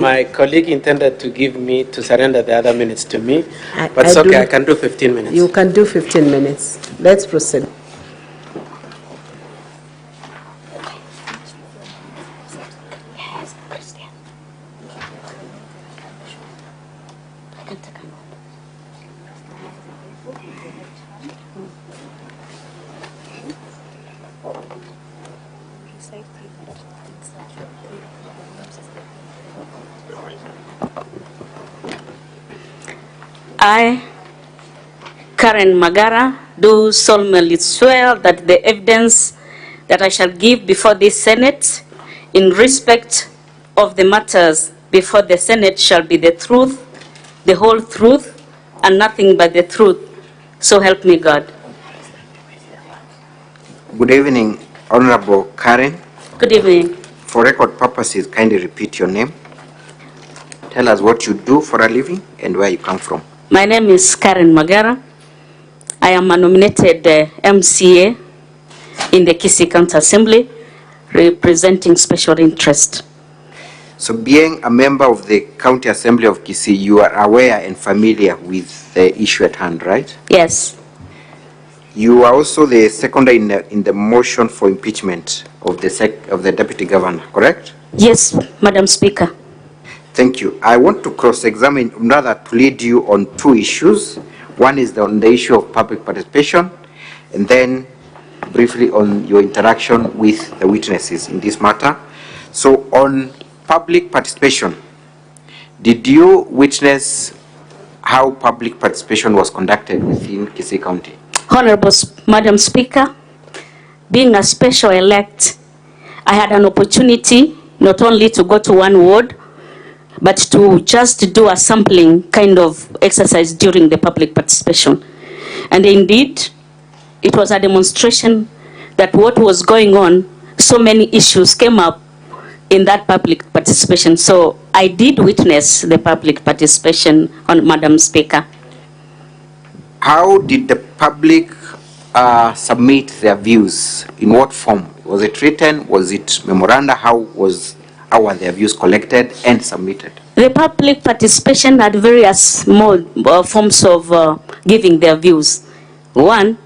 My colleague intended to surrender the other minutes to me, but it's okay, I can do 15 minutes. You can do 15 minutes. Let's proceed. I, Karen Magara, do solemnly swear that the evidence that I shall give before this Senate in respect of the matters before the Senate shall be the truth, the whole truth, and nothing but the truth. So help me God. Good evening, Honorable Karen. Good evening. For record purposes, kindly repeat your name. Tell us what you do for a living and where you come from. My name is Karen Magara. I am a nominated MCA in the Kisii County Assembly, representing special interest. So being a member of the County Assembly of Kisii, you are aware and familiar with the issue at hand, right? Yes. You are also the seconder in the motion for impeachment of the Deputy Governor, correct? Yes, Madam Speaker. Thank you. I want to cross-examine, rather to lead you on two issues. One is on the issue of public participation, and then briefly on your interaction with the witnesses in this matter. So on public participation, did you witness how public participation was conducted within Kisii County? Honorable Madam Speaker, being a special elect, I had an opportunity not only to go to one ward, but to just do a sampling kind of exercise during the public participation. And indeed, it was a demonstration that what was going on, so many issues came up in that public participation. So I did witness the public participation, on Madam Speaker. How did the public submit their views? In what form? Was it written? Was it memoranda? How were their views collected and submitted? The public participation had various forms of giving their views. One,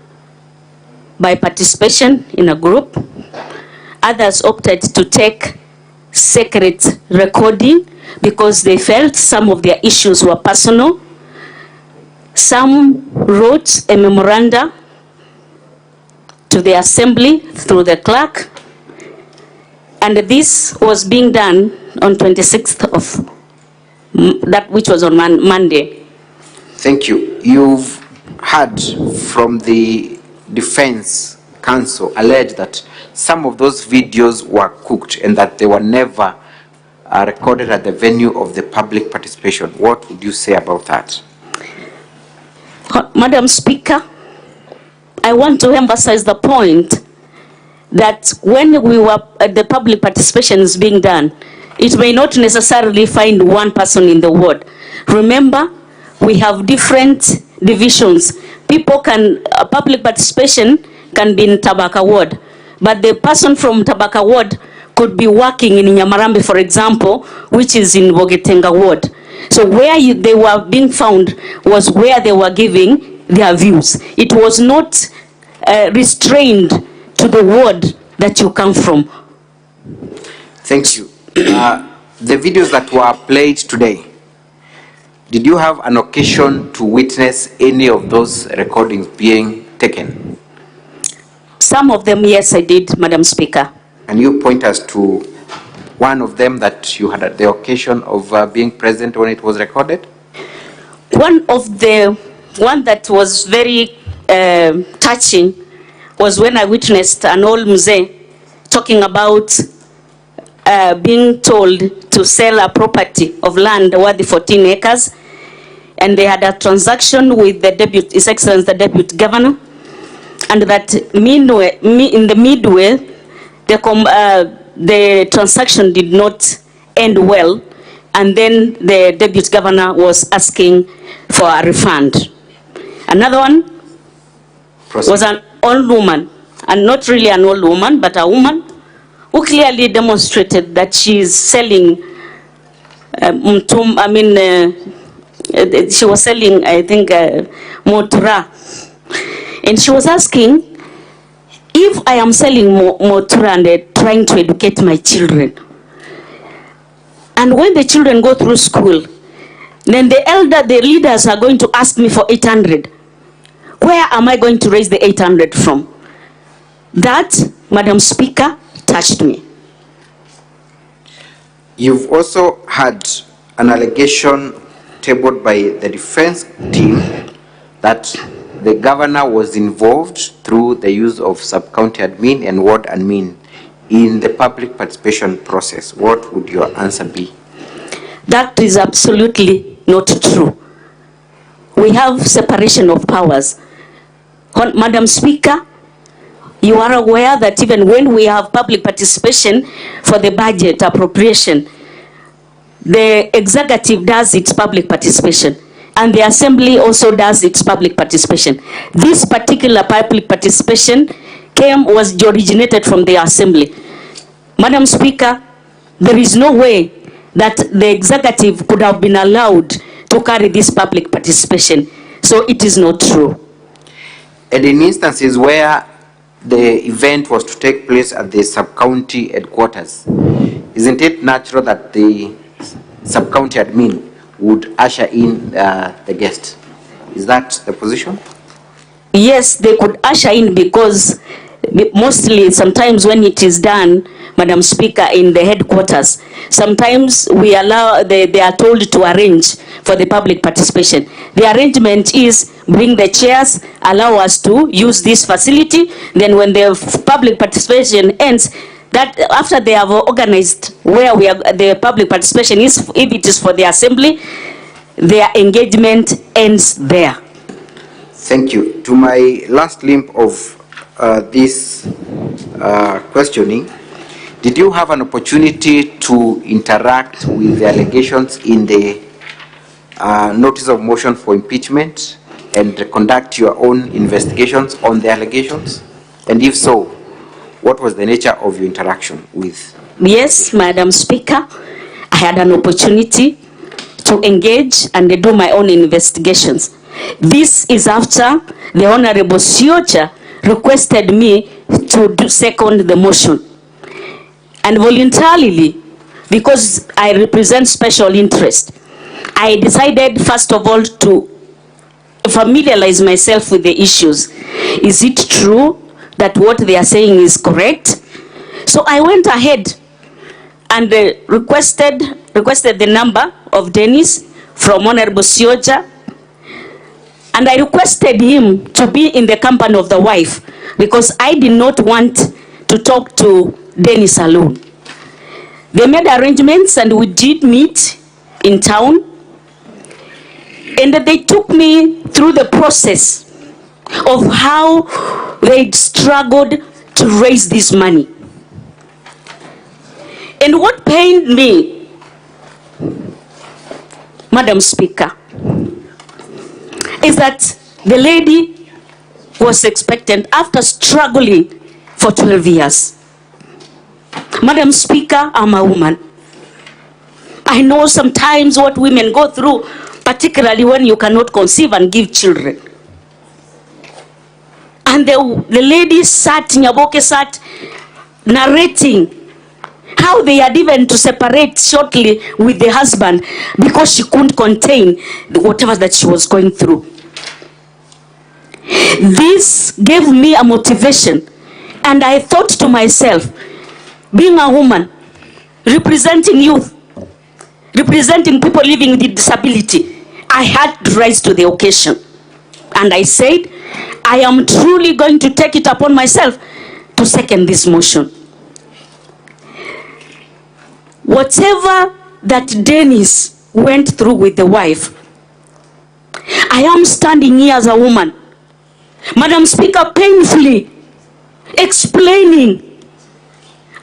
by participation in a group. Others opted to take secret recording because they felt some of their issues were personal. Some wrote a memoranda to the assembly through the clerk, and this was being done on 26th of that, which was on Monday. Thank you. You've heard from the defense counsel alleged that some of those videos were cooked and that they were never recorded at the venue of the public participation. What would you say about that? Madam Speaker, I want to emphasize the point that when the public participation is being done, it may not necessarily find one person in the ward. Remember, we have different divisions. Public participation can be in Tabaka ward, but the person from Tabaka ward could be working in Nyamarambe, for example, which is in Bogetenga ward. So where they were being found was where they were giving their views. It was not restrained to the ward that you come from. Thank you. The videos that were played today, did you have an occasion to witness any of those recordings being taken? Some of them, yes, I did, Madam Speaker. Can you point us to one of them that you had the occasion of being present when it was recorded? One that was very touching was when I witnessed an old mzee talking about being told to sell a property of land worth 14 acres, and they had a transaction with His Excellency the Deputy Governor, and that in the midway, the transaction did not end well, and then the Deputy Governor was asking for a refund. Another one was an old woman, and not really an old woman, but a woman who clearly demonstrated that she is selling she was selling, I think, motura. And she was asking, if I am selling motura and trying to educate my children, and when the children go through school, then the leaders are going to ask me for 800. Where am I going to raise the 800 from? That, Madam Speaker, touched me. You've also had an allegation tabled by the defense team that the governor was involved through the use of sub-county admin and ward admin in the public participation process. What would your answer be? That is absolutely not true. We have separation of powers. Madam Speaker, you are aware that even when we have public participation for the budget appropriation, the executive does its public participation and the assembly also does its public participation. This particular public participation was originated from the assembly. Madam Speaker, there is no way that the executive could have been allowed to carry this public participation. So it is not true. And in instances where the event was to take place at the sub-county headquarters, isn't it natural that the sub-county admin would usher in the guest? Is that the position? Yes, they could usher in, because mostly sometimes when it is done, Madam Speaker, in the headquarters, sometimes we allow, they are told to arrange for the public participation. The arrangement is bring the chairs, allow us to use this facility, then when the public participation ends, that after they have organized where the public participation is, if it is for the assembly, their engagement ends there. Thank you. To my last limb of this questioning, did you have an opportunity to interact with the allegations in the notice of motion for impeachment and conduct your own investigations on the allegations? And if so, what was the nature of your interaction with? Yes, Madam Speaker, I had an opportunity to engage and do my own investigations. This is after the Honorable Siocha requested me to second the motion. And voluntarily, because I represent special interest, I decided first of all to familiarize myself with the issues. Is it true that what they are saying is correct? So I went ahead and requested the number of Dennis from Honorable Siocha, and I requested him to be in the company of the wife, because I did not want to talk to Dennis alone. They made arrangements and we did meet in town, and they took me through the process of how they struggled to raise this money. And what pained me, Madam Speaker, is that the lady was expectant after struggling for 12 years. Madam Speaker, I'm a woman. I know sometimes what women go through, particularly when you cannot conceive and give children. And the lady Nyaboke sat narrating how they had even to separate shortly with the husband because she couldn't contain whatever that she was going through. This gave me a motivation, and I thought to myself, being a woman, representing youth, representing people living with disability, I had to rise to the occasion. And I said, I am truly going to take it upon myself to second this motion. Whatever that Dennis went through with the wife, I am standing here as a woman, Madam Speaker, painfully explaining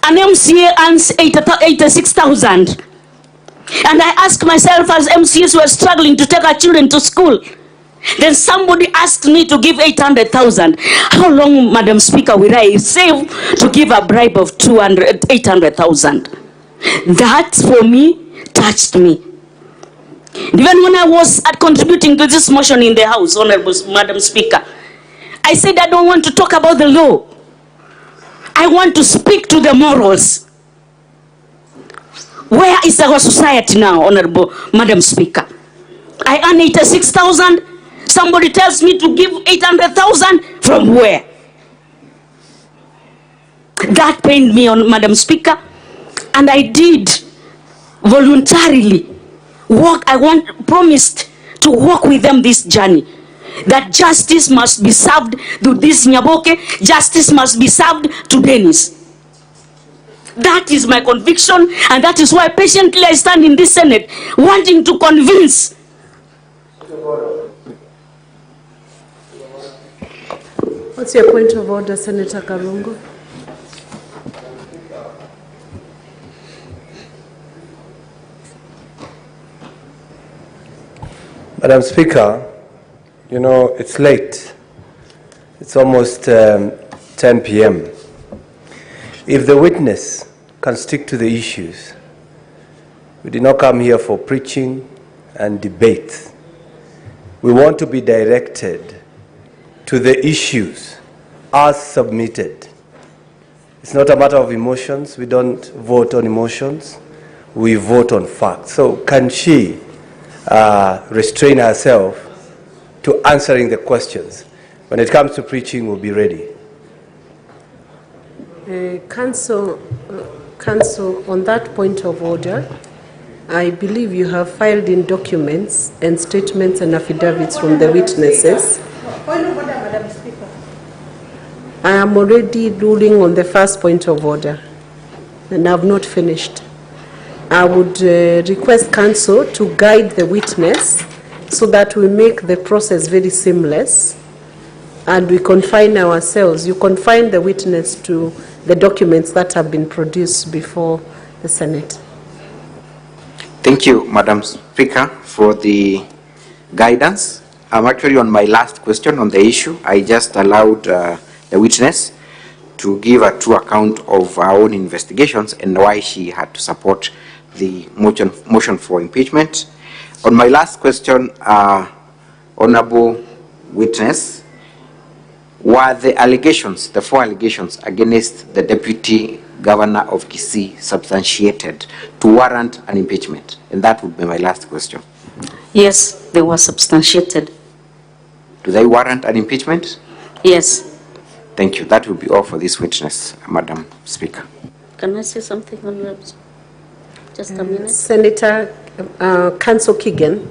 an MCA earns 86,000. And I ask myself, as MCAs were struggling to take our children to school, then somebody asked me to give 800,000. How long, Madam Speaker, will I save to give a bribe of 800,000? That for me touched me. Even when I was contributing to this motion in the House, Honorable Madam Speaker, I said I don't want to talk about the law. I want to speak to the morals. Where is our society now, Honorable Madam Speaker? I earn 86,000. Somebody tells me to give 800,000. From where? That pained me, Madam Speaker. And I did voluntarily walk. Promised to walk with them this journey. That justice must be served to this Nyaboke. Justice must be served to Dennis. That is my conviction, and that is why patiently I stand in this Senate, wanting to convince. What's your point of order, Senator Kalungu? Madam Speaker, you know, it's late. It's almost 10 p.m. If the witness can stick to the issues, we did not come here for preaching and debate. We want to be directed to the issues as submitted. It's not a matter of emotions. We don't vote on emotions. We vote on facts. So can she restrain herself to answering the questions? When it comes to preaching, we'll be ready. Council, on that point of order, I believe you have filed in documents and statements and affidavits from the witnesses. Point of order, Madam Speaker. I am already ruling on the first point of order, and I have not finished. I would request Council to guide the witness so that we make the process very seamless and we confine ourselves. You confine the witness to the documents that have been produced before the Senate. Thank you, Madam Speaker, for the guidance. I'm actually on my last question on the issue. I just allowed the witness to give a true account of her own investigations and why she had to support the motion for impeachment. On my last question, Honorable Witness, were the allegations, the 4 allegations against the Deputy Governor of Kisii substantiated to warrant an impeachment? And that would be my last question. Yes, they were substantiated. Do they warrant an impeachment? Yes. Thank you. That will be all for this witness, Madam Speaker. Can I say something on that? Just a minute. Senator Council Keegan.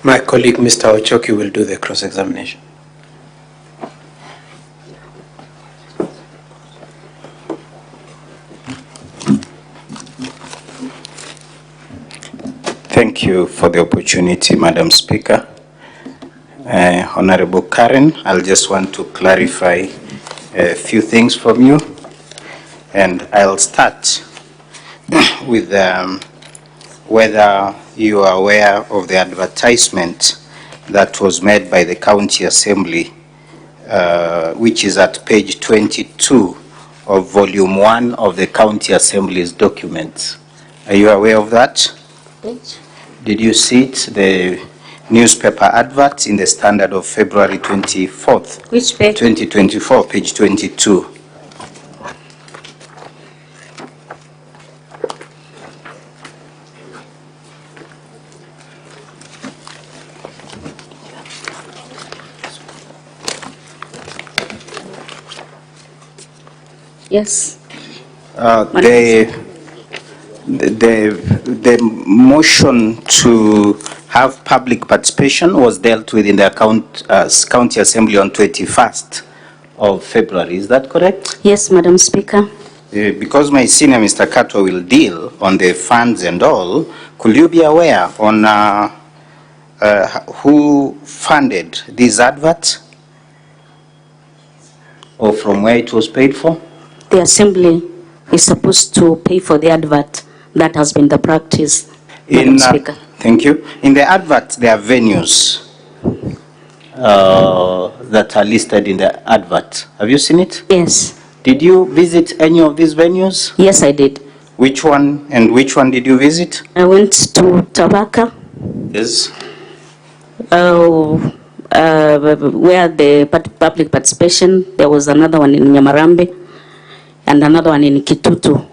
My colleague, Mr. Ochoki, will do the cross-examination. Thank you for the opportunity, Madam Speaker. Honorable Karen, I'll just want to clarify a few things from you. And I'll start with whether you are aware of the advertisement that was made by the County Assembly, which is at page 22 of volume 1 of the County Assembly's documents. Are you aware of that? Page? Did you see it, the newspaper advert in the Standard of February 24th? Which page? 2024, page 22. Yes. The motion to have public participation was dealt with in the County Assembly on 21st of February. Is that correct? Yes, Madam Speaker. Because my senior, Mr. Kato, will deal on the funds and all, could you be aware on who funded this advert or from where it was paid for? The Assembly is supposed to pay for the advert. That has been the practice, Madam Speaker. Thank you. In the advert, there are venues that are listed in the advert. Have you seen it? Yes. Did you visit any of these venues? Yes, I did. Which one and which one did you visit? I went to Tabaka, Yes. where the public participation, there was another one in Nyamarambe and another one in Kitutu.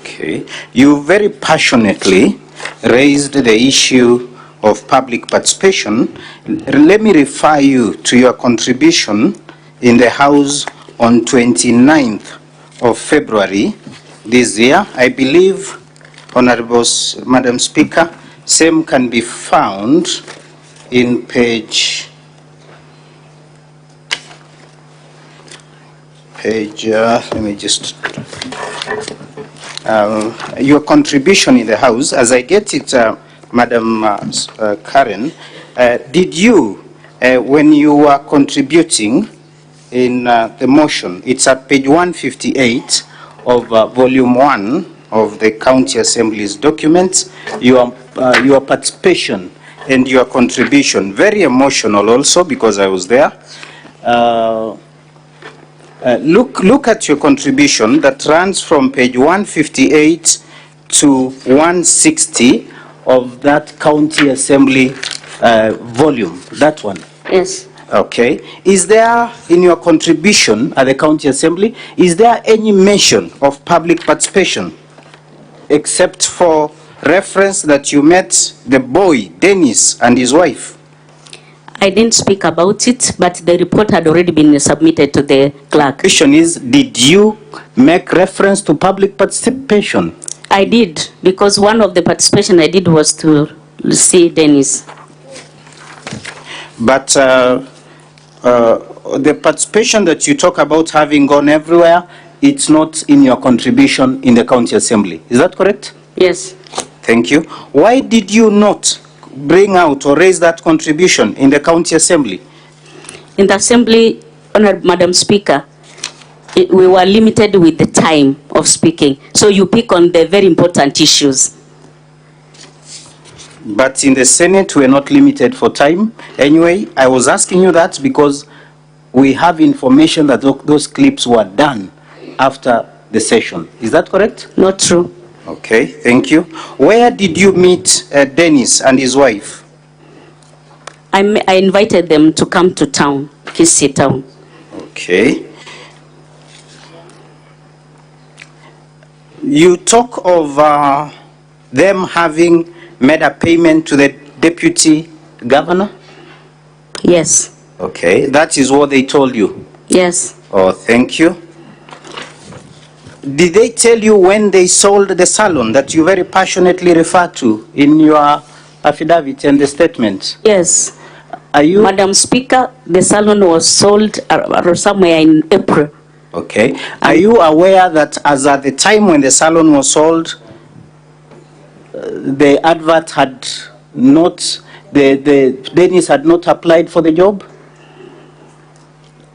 Okay. You very passionately raised the issue of public participation. Let me refer you to your contribution in the House on 29th of February this year. I believe, Honorable Madam Speaker, same can be found in page let me just your contribution in the House, as I get it, Madam Karen, did you, when you were contributing in the motion, it's at page 158 of volume 1 of the County Assembly's documents, your participation and your contribution, very emotional also because I was there. Look at your contribution that runs from page 158 to 160 of that County Assembly volume, that one. Yes. Okay. Is there, in your contribution at the County Assembly, is there any mention of public participation, except for reference that you met the boy, Dennis, and his wife? I didn't speak about it, but the report had already been submitted to the clerk. The question is, did you make reference to public participation? I did, because one of the participation I did was to see Dennis. But the participation that you talk about having gone everywhere, it's not in your contribution in the County Assembly. Is that correct? Yes. Thank you. Why did you not bring out or raise that contribution in the County Assembly? In the Assembly, Honorable Madam Speaker, we were limited with the time of speaking. So you pick on the very important issues. But in the Senate, we're not limited for time. Anyway, I was asking you that because we have information that those clips were done after the session. Is that correct? Not true. Okay, thank you. Where did you meet Dennis and his wife? I invited them to come to town, Kisii town. Okay. You talk of them having made a payment to the deputy governor? Yes. Okay, that is what they told you? Yes. Oh, thank you. Did they tell you when they sold the salon that you very passionately refer to in your affidavit and the statement? Yes. Are you? Madam Speaker, the salon was sold somewhere in April. Okay. Are you aware that as at the time when the salon was sold, the advert had not, the Dennis had not applied for the job?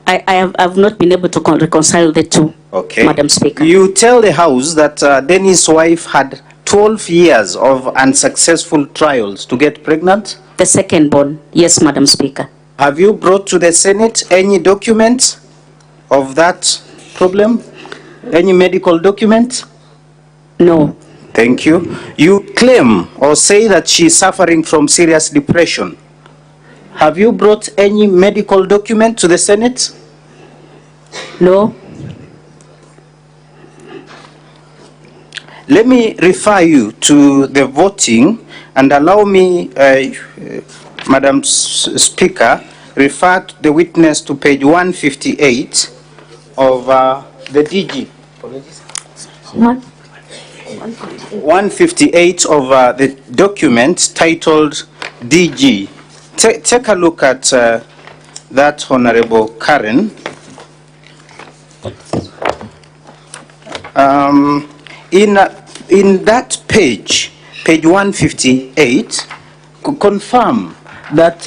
I've not been able to reconcile the two, okay. Madam Speaker. You tell the House that Dennis' wife had 12 years of unsuccessful trials to get pregnant? The second born, yes, Madam Speaker. Have you brought to the Senate any document of that problem? Any medical document? No. Thank you. You claim or say that she is suffering from serious depression. Have you brought any medical document to the Senate? No. Let me refer you to the voting and allow me, Madam Speaker, refer the witness to page 158 of the DG. 158 of the document titled DG. Take a look at that, Honorable Karen. In that page 158, confirm that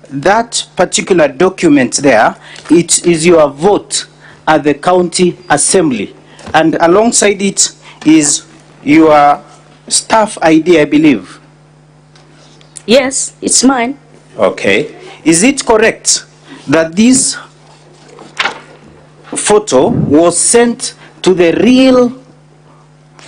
that particular document there, it is your vote at the County Assembly, and alongside it is your staff ID, I believe. Yes, it's mine. Okay. Is it correct that this photo was sent to the real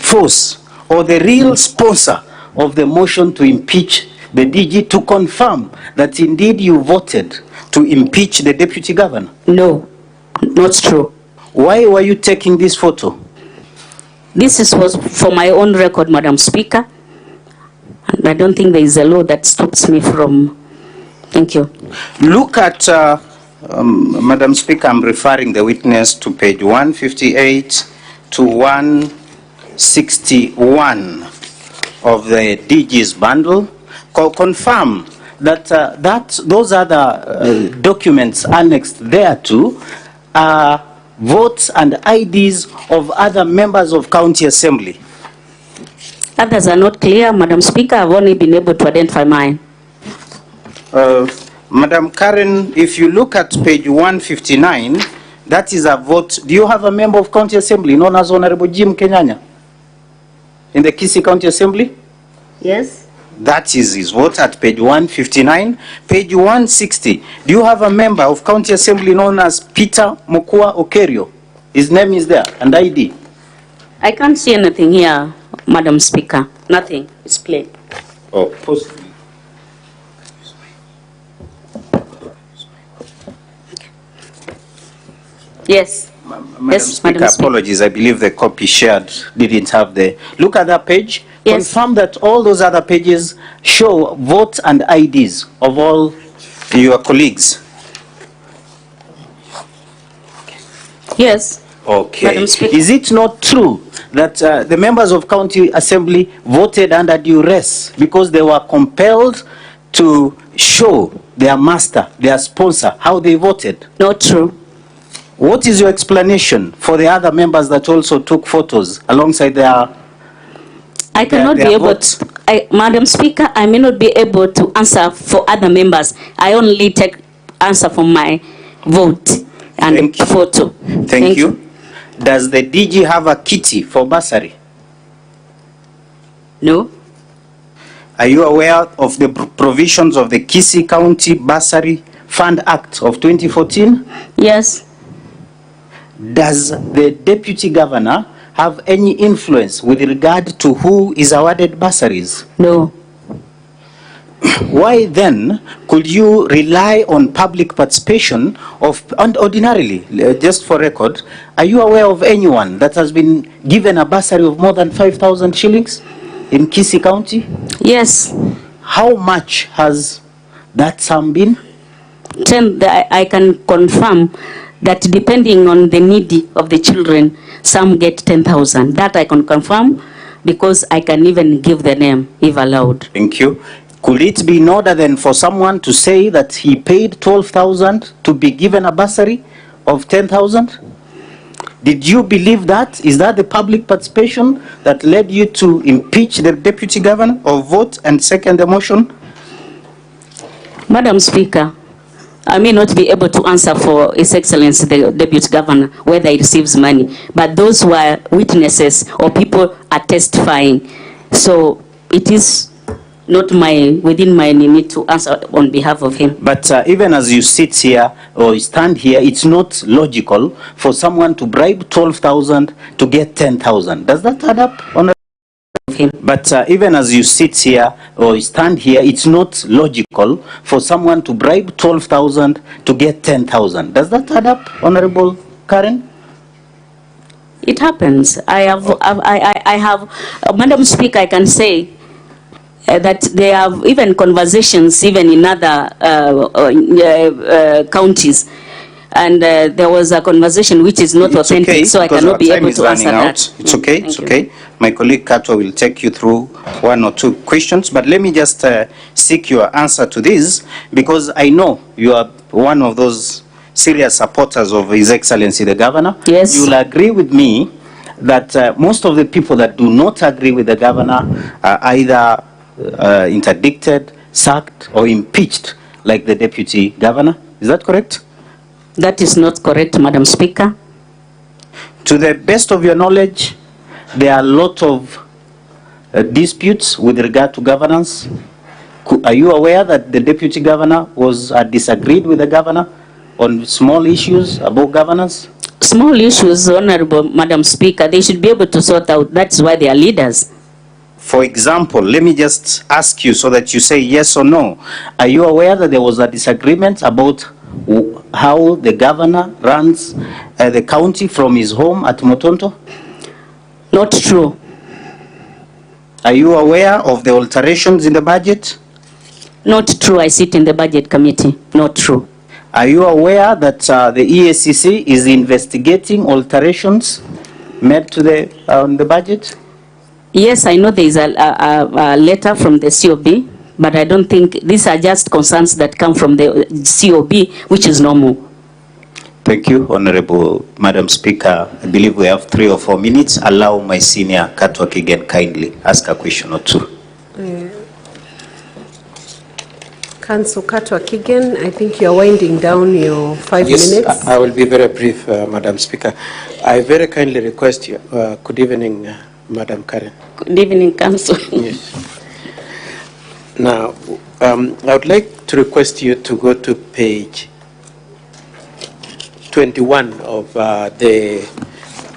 force or the real sponsor of the motion to impeach the DG to confirm that indeed you voted to impeach the deputy governor? No, not true. Why were you taking this photo? This was for my own record, Madam Speaker. And I don't think there is a law that stops me from. Thank you. Look at, Madam Speaker, I'm referring the witness to page 158 to 161 of the DG's bundle. Confirm that, those other documents annexed thereto are votes and IDs of other members of County Assembly. Others are not clear, Madam Speaker. I've only been able to identify mine. Madam Karen, if you look at page 159, that is a vote. Do you have a member of County Assembly known as Honorable Jim Kenyanya in the Kisii County Assembly? Yes. That is his vote at page 159. Page 160, do you have a member of County Assembly known as Peter Mokua Okerio? His name is there and ID. I can't see anything here, Madam Speaker. Nothing. It's plain. Oh, post. Yes. Madam Yes, Speaker, Madam Speaker. apologies. I believe the copy shared didn't have the. Look at that page. Yes. Confirm that all those other pages show votes and IDs of all your colleagues. Yes. Okay. Madam Speaker. Is it not true that the members of County Assembly voted under duress because they were compelled to show their master, their sponsor, how they voted? Not true. What is your explanation for the other members that also took photos alongside their? I cannot their be able votes? to, Madam Speaker, I may not be able to answer for other members. I only take answer for my vote and Thank you. photo. Thank you. Does the DG have a kitty for bursary? No. Are you aware of the provisions of the Kisii County Bursary Fund Act of 2014? Yes. Does the deputy governor have any influence with regard to who is awarded bursaries? No. Why then could you rely on public participation of, and ordinarily, just for record, are you aware of anyone that has been given a bursary of more than 5,000 shillings in Kisii County? Yes. How much has that sum been? I can confirm that depending on the need of the children, some get 10,000. That I can confirm because I can even give the name if allowed. Thank you. Could it be in order then for someone to say that he paid 12,000 to be given a bursary of 10,000? Did you believe that? Is that the public participation that led you to impeach the deputy governor or vote and second the motion? Madam Speaker, I may not be able to answer for His Excellency the Deputy Governor whether he receives money, but those who are witnesses or people are testifying. So it is not within my limit to answer on behalf of him. But even as you sit here or stand here, it's not logical for someone to bribe 12,000 to get 10,000. Does that add up on him? But even as you sit here or stand here, it's not logical for someone to bribe 12,000 to get 10,000. Does that add up, Honorable Karen? It happens. I have, Madam Speaker, I can say that there are even conversations even in other counties. And there was a conversation which is not authentic, okay, so I cannot be able to answer that. It's okay, Thank it's you. okay. My colleague Kato will take you through one or two questions, but let me just seek your answer to this, because I know you are one of those serious supporters of His Excellency the Governor. Yes. You'll agree with me that most of the people that do not agree with the Governor are either interdicted, sacked, or impeached, like the Deputy Governor. Is that correct? That is not correct, Madam Speaker. To the best of your knowledge, there are a lot of disputes with regard to governance. Are you aware that the Deputy Governor was disagreed with the Governor on small issues about governance? small issues, Honorable Madam Speaker, they should be able to sort out. That's why they are leaders. For example, let me just ask you so that you say yes or no. Are you aware that there was a disagreement about how the governor runs the county from his home at Motonto? Not true. Are you aware of the alterations in the budget? Not true. I sit in the budget committee. Not true. Are you aware that the EACC is investigating alterations made to the budget? Yes, I know there is a letter from the COB, but I don't think these are just concerns that come from the COB, which is normal. Thank you, Honorable Madam Speaker. I believe we have 3 or 4 minutes. Allow my senior Katwa Kigen kindly ask a question or two. Council Katwa Kigen, I think you're winding down your 5 minutes. Yes, I will be very brief, Madam Speaker. I very kindly request you, good evening, Madam Karen. Good evening, Council. Yes. Now, I would like to request you to go to page 21 of the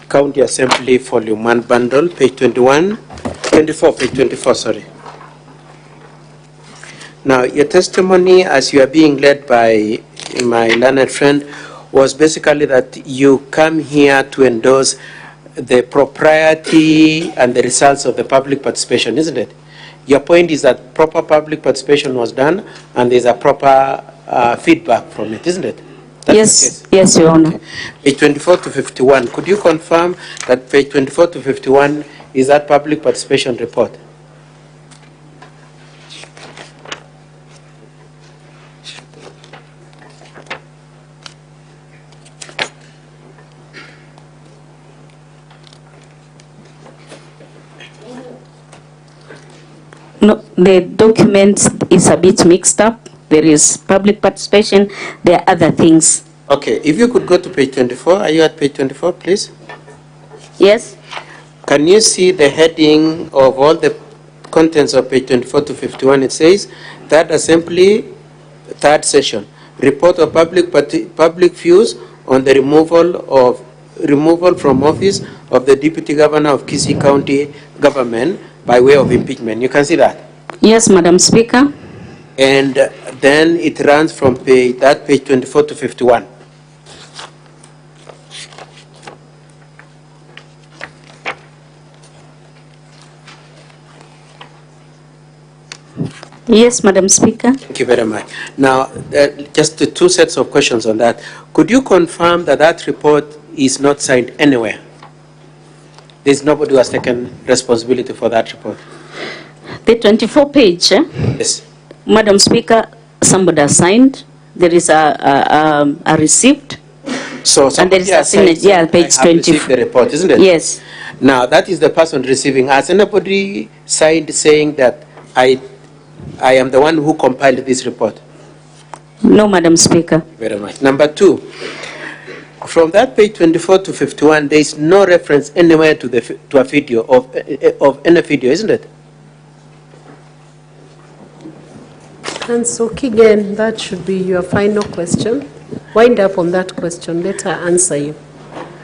County Assembly Volume 1 bundle, page 24, sorry. Now, your testimony, as you are being led by my learned friend, was basically that you come here to endorse the propriety and the results of the public participation, isn't it? Your point is that proper public participation was done and there's a proper feedback from it, isn't it? Yes, yes, Your Honor. Okay. Page 24 to 51, could you confirm that page 24 to 51 is that public participation report? No, the document is a bit mixed up. There is public participation, there are other things. Okay, if you could go to page 24, are you at page 24, please? Yes? Can you see the heading of all the contents of page 24 to 51? It says, Third Assembly, third session, report of public views on the removal from office of the Deputy Governor of Kisii County Government by way of impeachment. You can see that? Yes, Madam Speaker. And then it runs from page 24 to 51. Yes, Madam Speaker. Thank you very much. Now, just the 2 sets of questions on that. Could you confirm that that report is not signed anywhere? There's nobody who has taken responsibility for that report? The 24 page, Yes. Madam Speaker, somebody has signed. There is a receipt. So And there is a signature, yeah, page 24. The report, isn't it? Yes. Now, that is the person receiving. Has anybody signed saying that I am the one who compiled this report? No, Madam Speaker. Very much. Number 2, from that page 24 to 51, there is no reference anywhere to a video of any video, isn't it? Council Kigen, that should be your final question. Wind up on that question. Let her answer you.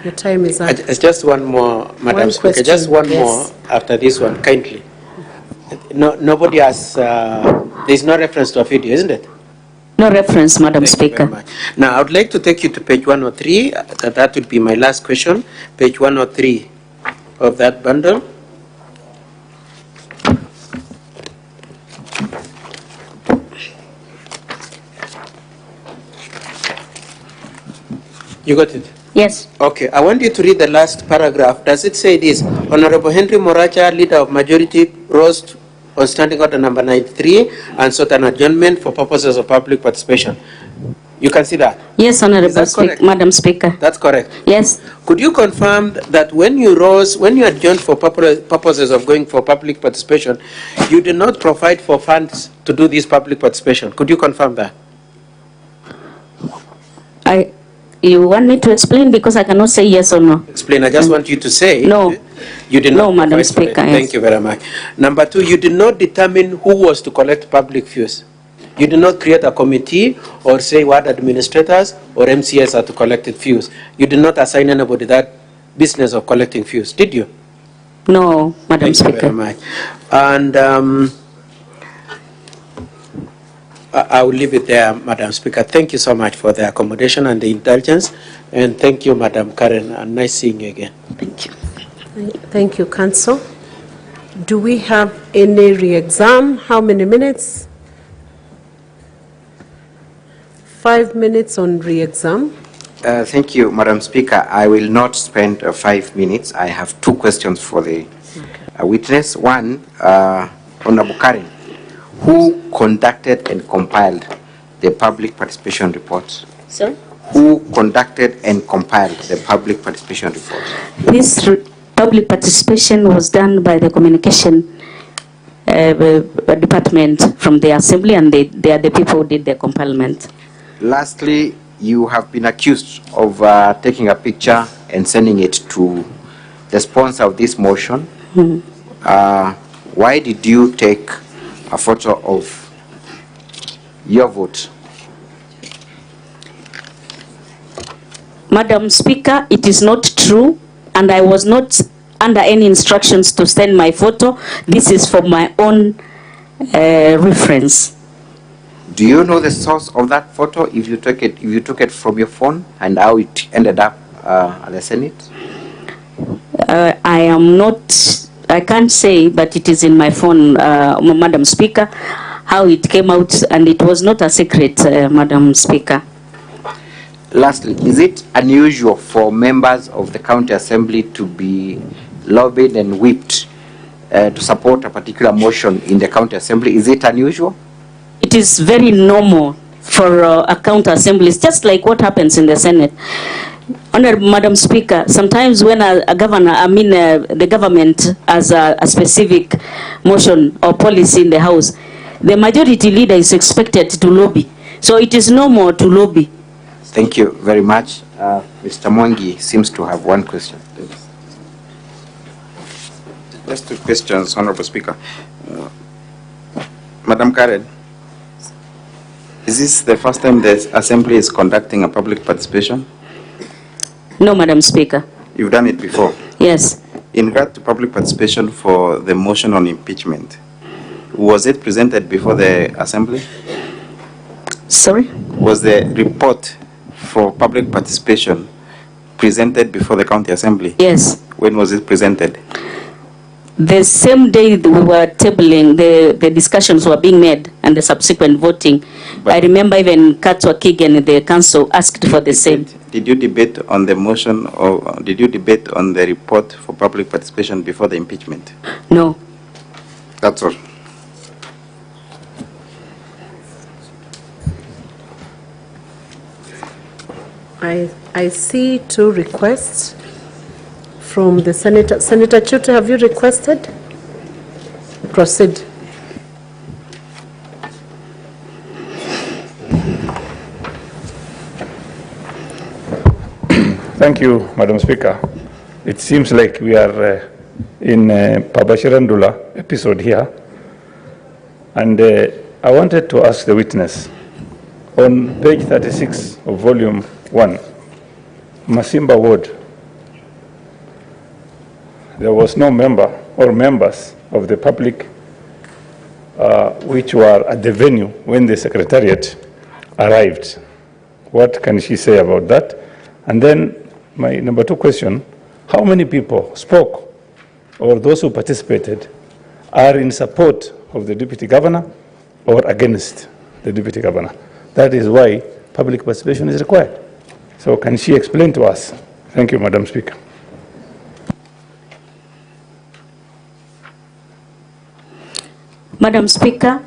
Your time is up. It's just one more, Madam Speaker. Just one more after this one, kindly. No, nobody has. There's no reference to a video, isn't it? No reference, Madam Thank you very Speaker. much. Now, I would like to take you to page 103. That would be my last question. Page 103 of that bundle. You got it? Yes. Okay, I want you to read the last paragraph. Does it say this? Honorable Henry Moracha, leader of majority, rose on standing order number 93 and sought an adjournment for purposes of public participation. You can see that? Yes, Honorable correct? Madam Speaker. That's correct. Yes. Could you confirm that when you adjourned for purposes of going for public participation, you did not provide for funds to do this public participation? Could you confirm that? You want me to explain because I cannot say yes or no? Explain. I just want you to say. No. You did not. No, Madam provide for it. Speaker. Yes. Thank you very much. Number 2, you did not determine who was to collect public views. You did not create a committee or say what administrators or MCAs are to collect fees. You did not assign anybody that business of collecting fees, did you? No, Madam Thank you Speaker. very much. And I will leave it there, Madam Speaker. Thank you so much for the accommodation and the indulgence. And thank you, Madam Karen. And nice seeing you again. Thank you. Thank you, Council. Do we have any re-exam? How many minutes? 5 minutes on re-exam. Thank you, Madam Speaker. I will not spend 5 minutes. I have 2 questions for the witness. One, Honorable Karen, who conducted and compiled the public participation report? Sir? Who conducted and compiled the public participation report? This public participation was done by the communication department from the assembly, and they are the people who did the compilement. Lastly, you have been accused of taking a picture and sending it to the sponsor of this motion. Why did you take a photo of your vote? Madam Speaker, it is not true, and I was not under any instructions to send my photo. This is for my own reference. Do you know the source of that photo? If you took it from your phone, and how it ended up at the Senate? I am not. I can't say, but it is in my phone, Madam Speaker, how it came out, and it was not a secret, Madam Speaker. Lastly, is it unusual for members of the County Assembly to be lobbied and whipped to support a particular motion in the County Assembly? Is it unusual? It is very normal for a county assembly. It's just like what happens in the Senate. Honorable Madam Speaker, sometimes when a governor, the government has a specific motion or policy in the House, the majority leader is expected to lobby. So it is normal to lobby. Thank you very much. Mr. Mwangi seems to have one question. Just 2 questions, Honorable Speaker. Madam Karen, is this the first time the Assembly is conducting a public participation? No, Madam Speaker. You've done it before? Yes. In regard to public participation for the motion on impeachment, was it presented before the Assembly? Sorry? Was the report for public participation presented before the County Assembly? Yes. When was it presented? The same day that we were tabling, the discussions were being made and the subsequent voting. But I remember even Katwa Kigen, the council, asked for the same. Did you debate on the motion, or did you debate on the report for public participation before the impeachment? No. That's all. I see 2 requests from the Senator. Senator Chutu, have you requested? Proceed. Thank you, Madam Speaker. It seems like we are in Pabashirandula episode here. And I wanted to ask the witness, on page 36 of volume 1, Masimba Ward, there was no member or members of the public which were at the venue when the secretariat arrived. What can she say about that? And then my number 2 question, how many people spoke or those who participated are in support of the deputy governor or against the deputy governor? That is why public participation is required. So can she explain to us? Thank you, Madam Speaker. Madam Speaker,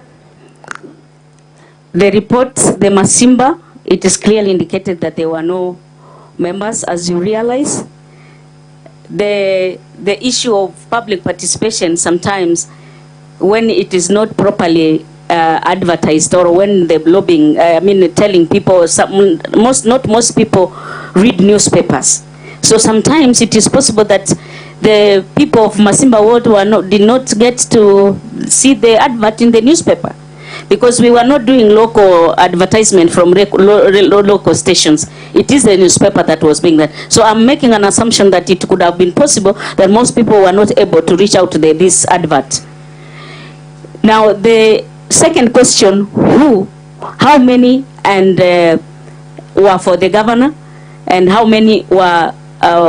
the report, the Masimba, it is clearly indicated that there were no members, as you realize. The issue of public participation sometimes, when it is not properly advertised, or when the lobbying, telling people, not most people read newspapers. So sometimes it is possible that the people of Masimba Ward did not get to see the advert in the newspaper, because we were not doing local advertisement from local stations. It is the newspaper that was being done. So I'm making an assumption that it could have been possible that most people were not able to reach out to this advert. Now, the second question, how many and were for the governor, and how many were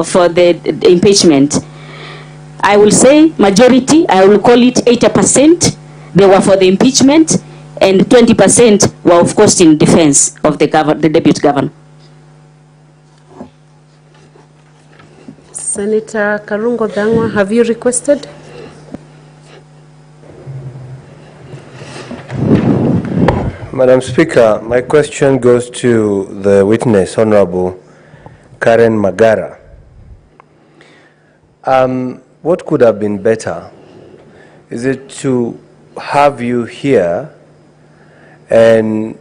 for the impeachment? I will say majority, I will call it 80%, they were for the impeachment, and 20% were of course in defense of the deputy governor. Senator Karungo Dangwa, have you requested? Madam Speaker, my question goes to the witness, Honorable Karen Magara. What could have been better? Is it to have you here and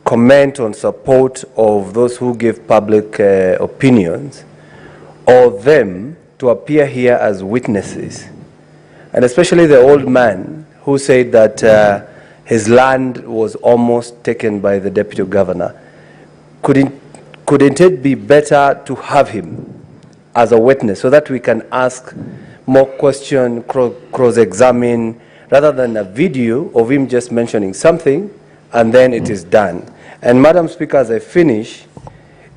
comment on support of those who give public opinions, or them to appear here as witnesses? And especially the old man who said that his land was almost taken by the deputy governor. Couldn't it be better to have him as a witness so that we can ask more questions, cross-examine, rather than a video of him just mentioning something and then it is done? And Madam Speaker, as I finish,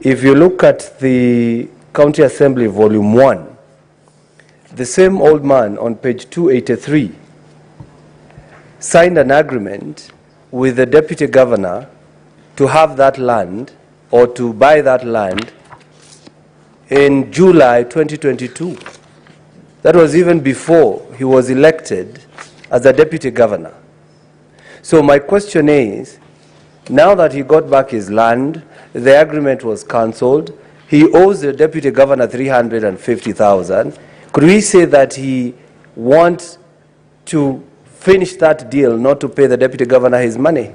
if you look at the County Assembly Volume 1, the same old man on page 283 signed an agreement with the deputy governor to have that land or to buy that land in July 2022. That was even before he was elected as a deputy governor. So my question is, now that he got back his land, the agreement was cancelled, he owes the deputy governor 350,000. Could we say that he wants to finish that deal, not to pay the deputy governor his money,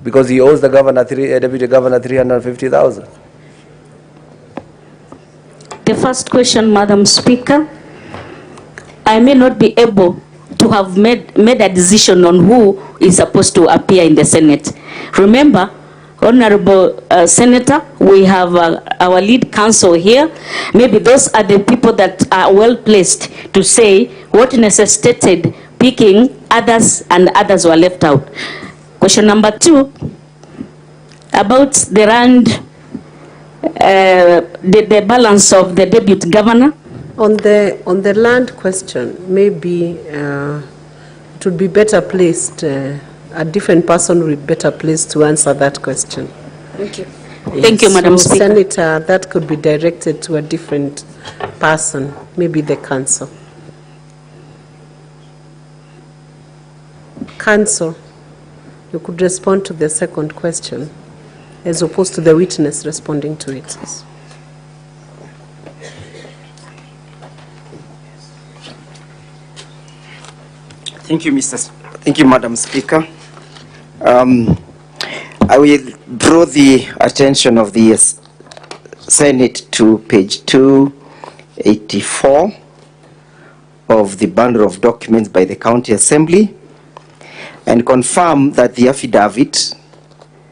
because he owes the deputy governor 350,000? The first question, Madam Speaker, I may not be able to have made a decision on who is supposed to appear in the Senate. Remember, Honorable Senator, we have our lead counsel here. Maybe those are the people that are well placed to say what necessitated picking others and others were left out. Question number 2, about the land, the balance of the deputy governor. On the land question, maybe it would be better placed, a different person would be better placed to answer that question. Thank you. Thank you, Madam Speaker. Senator, that could be directed to a different person, maybe the council. Council, you could respond to the second question as opposed to the witness responding to it. Thank you, Madam Speaker. I will draw the attention of the Senate to page 284 of the bundle of documents by the County Assembly, and confirm that the affidavit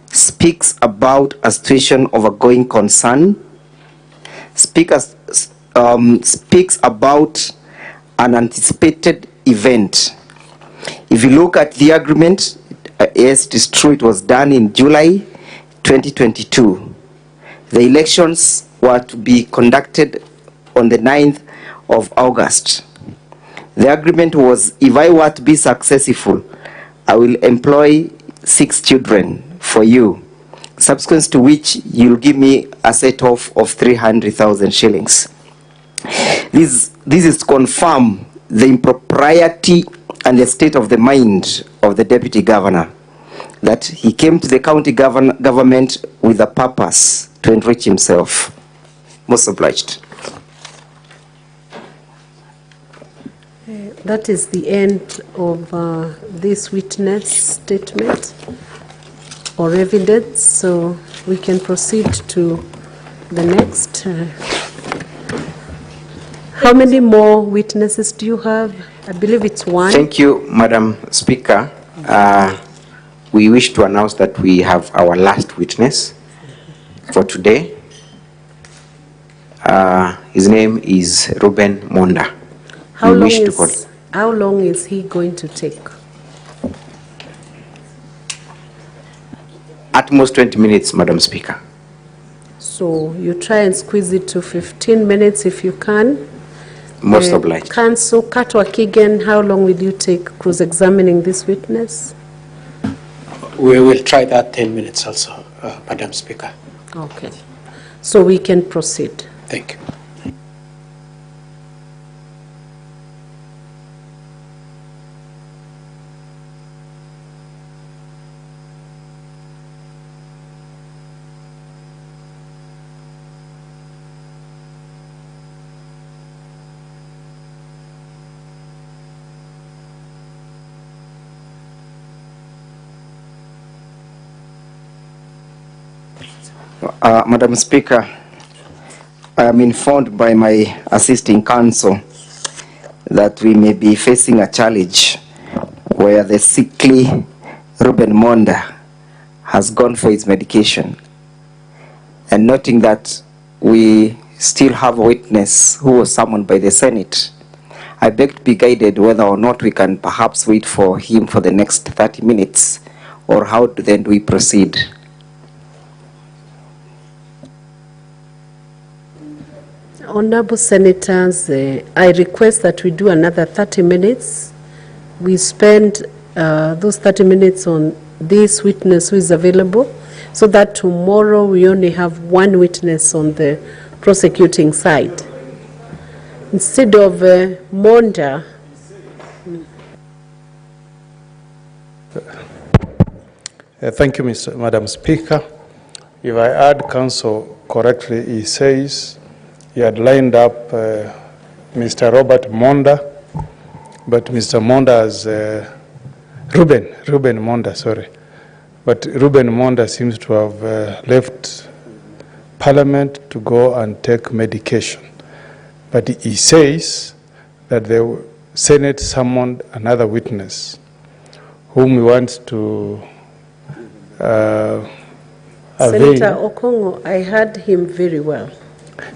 speaks about a situation of a going concern, speaks about an anticipated event. If you look at the agreement, yes, it is true, it was done in July 2022. The elections were to be conducted on the 9th of August. The agreement was, if I were to be successful, I will employ 6 children for you, subsequent to which you'll give me a set-off of 300,000 shillings. This is to confirm the impropriety and the state of the mind of the deputy governor, that he came to the county government with a purpose to enrich himself. Most obliged. That is the end of this witness statement or evidence, so we can proceed to the next. How many more witnesses do you have? I believe it's 1. Thank you, Madam Speaker. we wish to announce that we have our last witness for today. His name is Ruben Monda. How long is he going to take? At most 20 minutes, Madam Speaker. So you try and squeeze it to 15 minutes if you can. Most obliged. Counsel Katwa Kigen, how long will you take cross-examining this witness? We will try that 10 minutes also, Madam Speaker. Okay. So we can proceed. Thank you. Madam Speaker, I am informed by my assisting counsel that we may be facing a challenge where the sickly Ruben Monda has gone for his medication. And noting that we still have a witness who was summoned by the Senate, I beg to be guided whether or not we can perhaps wait for him for the next 30 minutes, or how then do we proceed? Honorable Senators, I request that we do another 30 minutes. We spend those 30 minutes on this witness who is available, so that tomorrow we only have one witness on the prosecuting side. Instead of Monda. Thank you, Madam Speaker. If I heard counsel correctly, he says he had lined up Mr. Robert Monda, but Mr. Monda has Ruben Monda, sorry. But Ruben Monda seems to have left Parliament to go and take medication. But he says that the Senate summoned another witness whom we want to Senator Okongo, I heard him very well.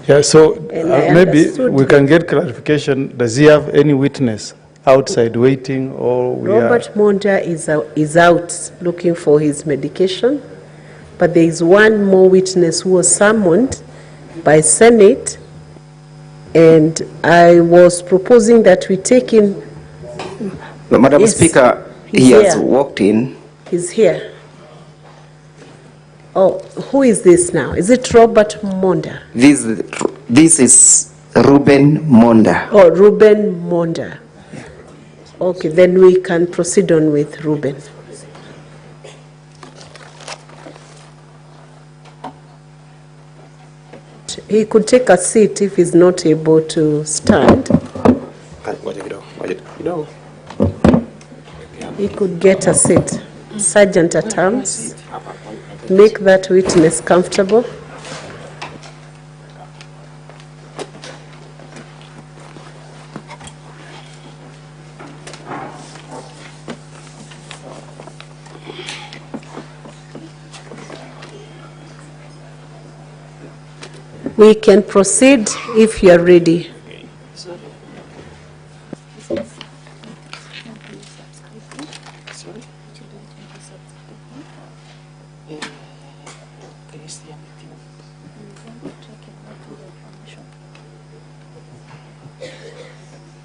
Yeah, so maybe we can him. get clarification. Does he have any witness outside waiting, or Robert Monda is out looking for his medication, but there is one more witness who was summoned by Senate, and I was proposing that we take in. Madam Speaker, he has walked in. He's here. Oh, who is this now? Is it Robert Monda? This is Ruben Monda. Oh, Ruben Monda. Okay, then we can proceed on with Ruben. He could take a seat if he's not able to stand. He could get a seat. Sergeant at arms, make that witness comfortable. We can proceed if you are ready.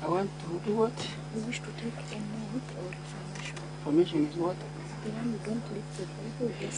I want to do what? We wish to take a note or information. Information is what? The one you don't leave the Bible, just